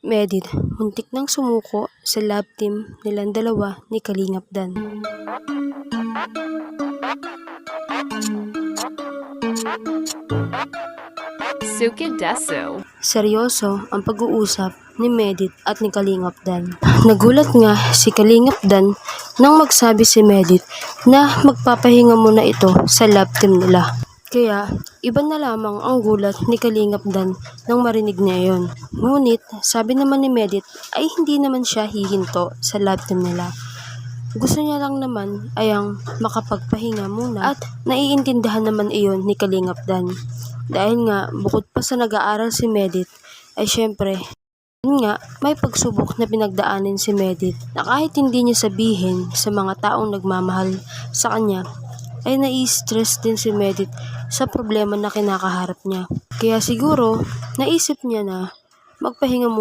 Medit, muntik nang sumuko sa love team nilang dalawa ni Kalingap Dan. Suki Desu. Seryoso ang pag-uusap ni Medit at ni Kalingap Dan. Nagulat nga si Kalingap Dan nang magsabi si Medit na magpapahinga muna ito sa love team nila. Kaya, iba na lamang ang gulat ni Kalingap Dan nang marinig niya yon. Ngunit, sabi naman ni Medit ay hindi naman siya hihinto sa love team nila. Gusto niya lang naman ay ang makapagpahinga muna at naiintindihan naman iyon ni Kalingap Dan. Dahil nga, bukod pa sa nag-aaral si Medit, ay syempre, yun nga, may pagsubok na pinagdaanin si Medit na kahit hindi niya sabihin sa mga taong nagmamahal sa kanya, ay nai-stress din si Medit sa problema na kinakaharap niya. Kaya siguro, naisip niya na magpahinga muna